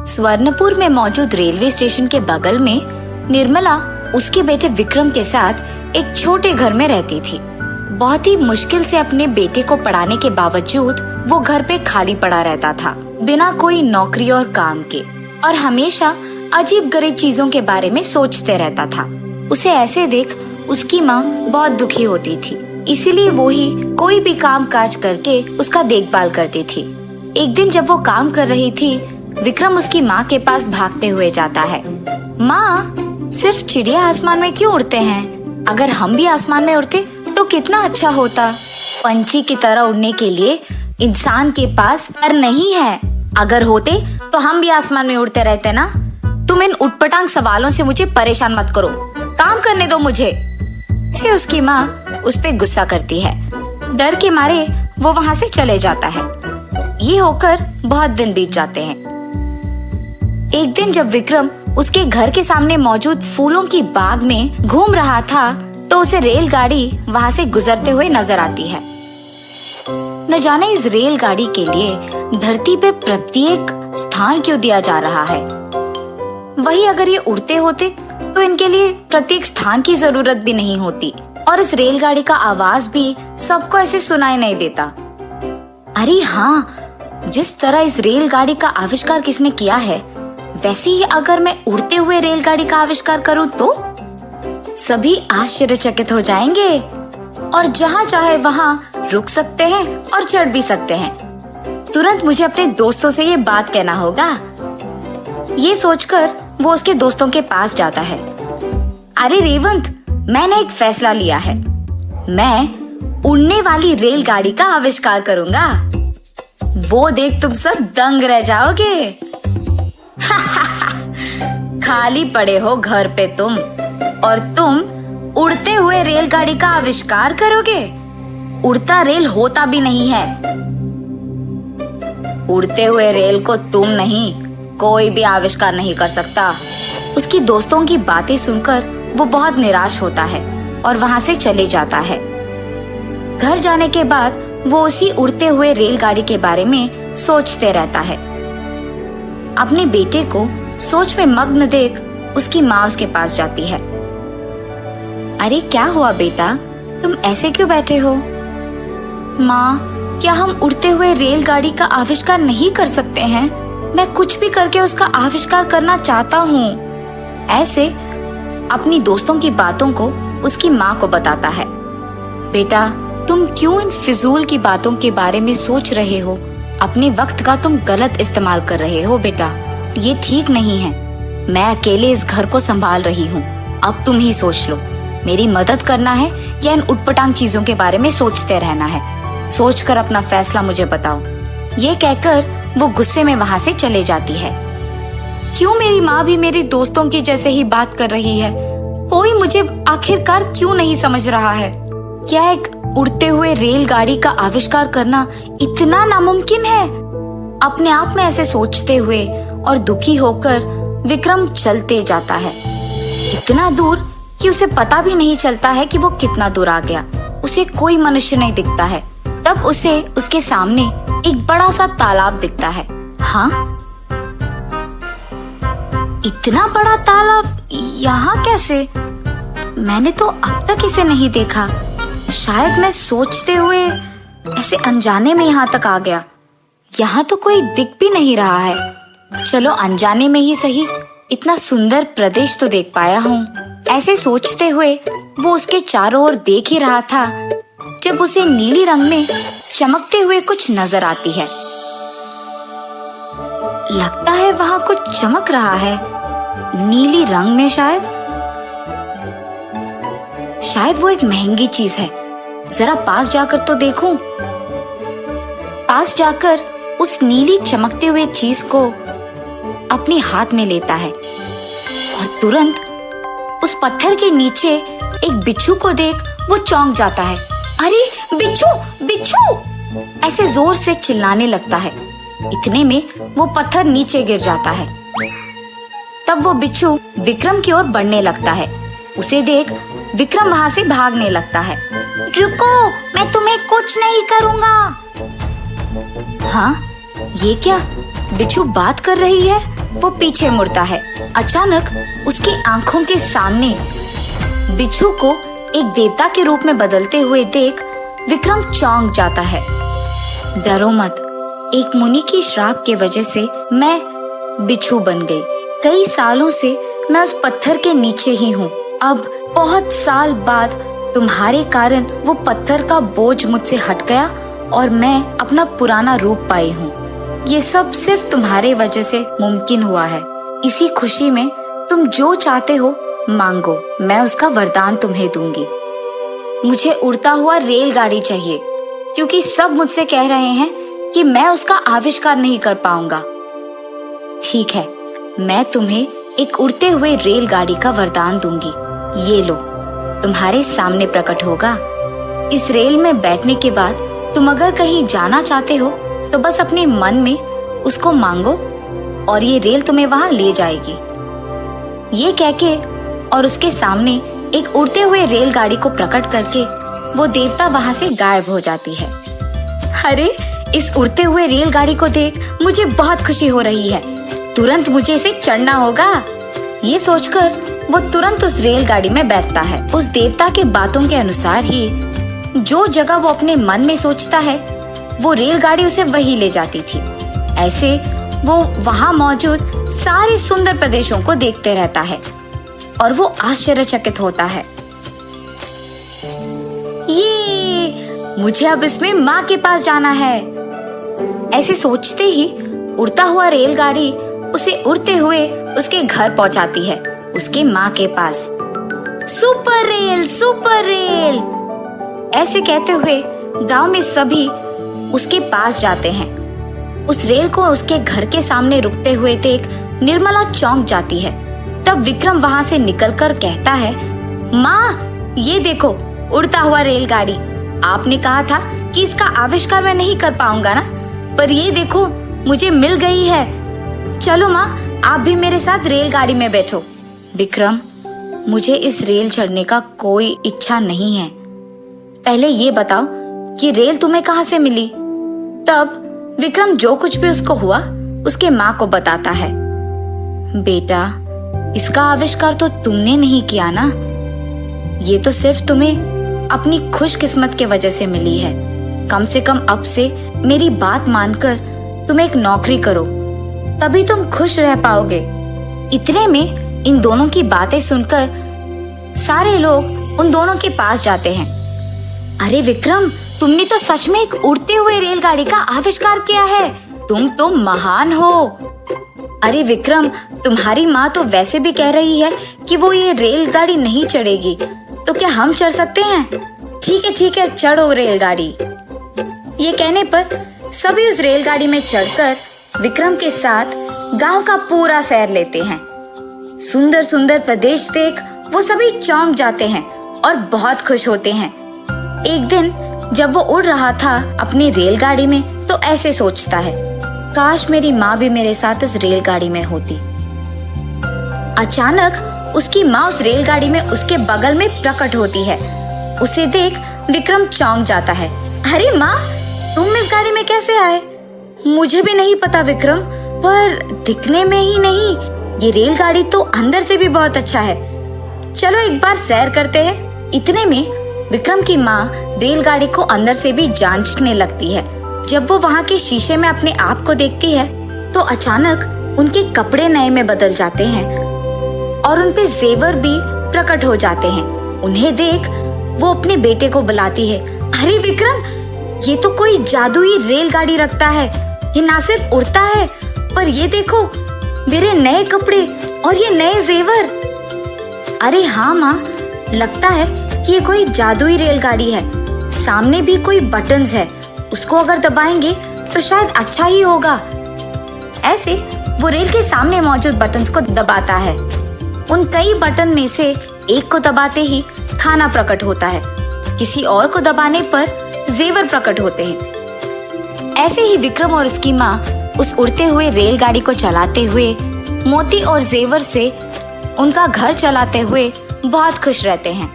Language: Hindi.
स्वर्णपुर में मौजूद रेलवे स्टेशन के बगल में निर्मला उसके बेटे विक्रम के साथ एक छोटे घर में रहती थी। बहुत ही मुश्किल से अपने बेटे को पढ़ाने के बावजूद वो घर पे खाली पड़ा रहता था, बिना कोई नौकरी और काम के, और हमेशा अजीब गरीब चीजों के बारे में सोचते रहता था। उसे ऐसे देख उसकी माँ बहुत दुखी होती थी, इसीलिए वो ही कोई भी काम काज करके उसका देखभाल करती थी। एक दिन जब वो काम कर रही थी, विक्रम उसकी माँ के पास भागते हुए जाता है। माँ, सिर्फ चिड़िया आसमान में क्यों उड़ते हैं? अगर हम भी आसमान में उड़ते तो कितना अच्छा होता। पंछी की तरह उड़ने के लिए इंसान के पास पर नहीं है। अगर होते तो हम भी आसमान में उड़ते रहते ना। तुम इन उटपटांग सवालों से मुझे परेशान मत करो, काम करने दो मुझे। इसे उसकी माँ उस पे गुस्सा करती है। डर के मारे वो वहाँ से चले जाता है। ये होकर बहुत दिन बीत जाते हैं। एक दिन जब विक्रम उसके घर के सामने मौजूद फूलों की बाग में घूम रहा था, तो उसे रेलगाड़ी वहाँ से गुजरते हुए नजर आती है। न जाने इस रेलगाड़ी के लिए धरती पे प्रत्येक स्थान क्यों दिया जा रहा है। वही अगर ये उड़ते होते तो इनके लिए प्रत्येक स्थान की जरूरत भी नहीं होती, और इस रेलगाड़ी का आवाज भी सबको ऐसे सुनाई नहीं देता। अरे हाँ, जिस तरह इस रेलगाड़ी का आविष्कार किसने किया है, वैसे ही अगर मैं उड़ते हुए रेलगाड़ी का आविष्कार करूँ तो सभी आश्चर्यचकित हो जाएंगे और जहाँ चाहे वहाँ रुक सकते हैं और चढ़ भी सकते हैं। तुरंत मुझे अपने दोस्तों से ये बात कहना होगा। ये सोचकर वो उसके दोस्तों के पास जाता है। अरे रेवंत, मैंने एक फैसला लिया है। मैं उड़ने वाली रेलगाड़ी का आविष्कार करूंगा। वो देख तुम सब दंग रह जाओगे। खाली पड़े हो घर पे तुम, और तुम उड़ते हुए रेलगाड़ी का आविष्कार करोगे। उड़ता रेल होता भी नहीं है। उड़ते हुए रेल को तुम नहीं, कोई भी आविष्कार नहीं कर सकता। उसकी दोस्तों की बातें सुनकर वो बहुत निराश होता है और वहाँ से चले जाता है। घर जाने के बाद वो उसी उड़ते हुए रेलगाड़ी के बारे में सोचते रहता है। अपने बेटे को सोच में मग्न देख उसकी माँ उसके पास जाती है। अरे क्या हुआ बेटा, तुम ऐसे क्यों बैठे हो? माँ, क्या हम उड़ते हुए रेलगाड़ी का आविष्कार नहीं कर सकते हैं? मैं कुछ भी करके उसका आविष्कार करना चाहता हूँ। ऐसे अपनी दोस्तों की बातों को उसकी माँ को बताता है। बेटा, तुम क्यों इन फिजूल की बातों के बारे में सोच रहे हो? अपने वक्त का तुम गलत इस्तेमाल कर रहे हो बेटा, ये ठीक नहीं है। मैं अकेले इस घर को संभाल रही हूँ, अब तुम ही सोच लो। मेरी मदद करना है या इन उटपटांग चीजों के बारे में सोचते रहना है? सोचकर अपना फैसला मुझे बताओ। ये कहकर वो गुस्से में वहाँ से चले जाती है। क्यों मेरी माँ भी मेरे दोस्तों की जैसे ही बात कर रही है? कोई मुझे आखिरकार क्यों नहीं समझ रहा है? क्या एक उड़ते हुए रेलगाड़ी का आविष्कार करना इतना नामुमकिन है? अपने आप में ऐसे सोचते हुए और दुखी होकर विक्रम चलते जाता है, इतना दूर कि उसे पता भी नहीं चलता है कि वो कितना दूर आ गया। उसे कोई मनुष्य नहीं दिखता है। तब उसे उसके सामने एक बड़ा सा तालाब दिखता है। हाँ, इतना बड़ा तालाब यहाँ कैसे? मैंने तो अब तक इसे नहीं देखा। शायद मैं सोचते हुए ऐसे अनजाने में यहाँ तक आ गया। यहाँ तो कोई दिख भी नहीं रहा है। चलो अनजाने में ही सही, इतना सुंदर प्रदेश तो देख पाया हूँ। ऐसे सोचते हुए वो उसके चारों ओर देख ही रहा था जब उसे नीली रंग में चमकते हुए कुछ नजर आती है। लगता है वहाँ कुछ चमक रहा है नीली रंग में। शायद वो एक महंगी चीज है। जरा पास जाकर तो देखूं। पास जाकर उस नीली चमकते हुए चीज को अपने हाथ में लेता है और तुरंत उस पत्थर के नीचे एक बिच्छू को देख वो चौंक जाता है। अरे बिच्छू, बिच्छू! ऐसे जोर से चिल्लाने लगता है। इतने में वो पत्थर नीचे गिर जाता है। तब वो बिच्छू विक्रम की ओर बढ़ने लगता है। उसे देख विक्रम वहाँ से भागने लगता है। रुको, मैं तुम्हें कुछ नहीं करूँगा। हाँ, ये क्या? बिच्छू बात कर रही है? वो पीछे मुड़ता है। अचानक उसकी आंखों के सामने बिच्छू को एक देवता के रूप में बदलते हुए देख विक्रम चौंक जाता है। डरो मत, एक मुनि की श्राप के वजह से मैं बिच्छू बन गई। कई सालों से मैं उस पत्थर के नीचे ही हूँ। अब बहुत साल बाद तुम्हारे कारण वो पत्थर का बोझ मुझसे हट गया और मैं अपना पुराना रूप पाई हूँ। ये सब सिर्फ तुम्हारे वजह से मुमकिन हुआ है। इसी खुशी में तुम जो चाहते हो मांगो, मैं उसका वरदान तुम्हें दूंगी। मुझे उड़ता हुआ रेलगाड़ी चाहिए, क्योंकि सब मुझसे कह रहे हैं कि मैं उसका आविष्कार नहीं कर पाऊंगा। ठीक है, मैं तुम्हें एक उड़ते हुए रेलगाड़ी का वरदान दूंगी। ये लो, तुम्हारे सामने प्रकट होगा। इस रेल में बैठने के बाद तुम अगर कहीं जाना चाहते हो तो बस अपने मन में उसको मांगो और ये रेल तुम्हें वहां ले जाएगी। ये कह के और उसके सामने एक उड़ते हुए रेलगाड़ी को प्रकट करके वो देवता वहां से गायब हो जाती है। अरे, इस उड़ते हुए रेलगाड़ी को देख मुझे बहुत खुशी हो रही है। तुरंत मुझे इसे चढ़ना होगा। ये सोचकर वो तुरंत उस रेलगाड़ी में बैठता है। उस देवता के बातों के अनुसार ही जो जगह वो अपने मन में सोचता है वो रेलगाड़ी उसे वही ले जाती थी। ऐसे वो वहां मौजूद सारे सुंदर प्रदेशों को देखते रहता है और वो आश्चर्यचकित होता है। ये, मुझे अब इसमें माँ के पास जाना है। ऐसे सोचते ही उड़ता हुआ रेलगाड़ी उसे उड़ते हुए उसके घर पहुंचाती है, उसके माँ के पास। सुपर रेल, सुपर रेल, ऐसे कहते हुए गांव में सभी उसके पास जाते हैं। उस रेल को उसके घर के सामने रुकते हुए देख निर्मला चौंक जाती है। तब विक्रम वहां से निकलकर कहता है, माँ, ये देखो उड़ता हुआ रेलगाड़ी। आपने कहा था कि इसका आविष्कार मैं नहीं कर पाऊंगा ना, पर ये देखो मुझे मिल गई है। चलो माँ, आप भी मेरे साथ रेलगाड़ी में बैठो। विक्रम, मुझे इस रेल चढ़ने का कोई इच्छा नहीं है। पहले ये बताओ कि रेल तुम्हें कहाँ से मिली? तब विक्रम जो कुछ भी उसको हुआ उसके माँ को बताता है। बेटा, इसका आविष्कार तो तुमने नहीं किया ना, ये तो सिर्फ तुम्हें अपनी खुशकिस्मत के वजह से मिली है। कम से कम अब से मेरी बात मानकर तुम एक नौकरी करो, तभी तुम खुश रह पाओगे। इतने में इन दोनों की बातें सुनकर सारे लोग उन दोनों के पास जाते हैं। अरे विक्रम, तुमने तो सच में एक उड़ते हुए रेलगाड़ी का आविष्कार किया है। तुम तो महान हो। अरे विक्रम, तुम्हारी माँ तो वैसे भी कह रही है कि वो ये रेलगाड़ी नहीं चढ़ेगी, तो क्या हम चढ़ सकते हैं? ठीक है, चढ़ो रेलगाड़ी। ये कहने पर सभी उस रेलगाड़ी में चढ़कर विक्रम के साथ गांव का पूरा सैर लेते हैं। सुंदर सुंदर प्रदेश देख वो सभी चौंक जाते हैं और बहुत खुश होते हैं। एक दिन जब वो उड़ रहा था अपनी रेलगाड़ी में तो ऐसे सोचता है, काश मेरी माँ भी मेरे साथ इस रेलगाड़ी में होती। अचानक उसकी माँ उस रेलगाड़ी में उसके बगल में प्रकट होती है। उसे देख विक्रम चौंक जाता है। अरे माँ, तुम इस गाड़ी में कैसे आए? मुझे भी नहीं पता विक्रम, पर दिखने में ही नहीं, ये रेलगाड़ी तो अंदर से भी बहुत अच्छा है। चलो एक बार सैर करते हैं। इतने में विक्रम की माँ रेलगाड़ी को अंदर से भी जांचने लगती है। जब वो वहाँ के शीशे में अपने आप को देखती है तो अचानक उनके कपड़े नए में बदल जाते हैं और उनपे जेवर भी प्रकट हो जाते हैं। उन्हें देख वो अपने बेटे को बुलाती है। अरे विक्रम, ये तो कोई जादुई रेलगाड़ी रखता है। ये ना सिर्फ उड़ता है, पर ये देखो मेरे नए कपड़े और ये नए जेवर। अरे हाँ माँ, लगता है कि ये कोई जादुई रेलगाड़ी है। सामने भी कोई बटन्स है, उसको अगर दबाएंगे तो शायद अच्छा ही होगा। ऐसे वो रेल के सामने मौजूद बटन्स को दबाता है। उन कई बटन में से एक को दबाते ही खाना प्रकट होता है, किसी और को दबाने पर जेवर प्रकट होते हैं। ऐसे ही विक्रम और उसकी माँ उस उड़ते हुए रेलगाड़ी को चलाते हुए मोती और जेवर से उनका घर चलाते हुए बहुत खुश रहते हैं।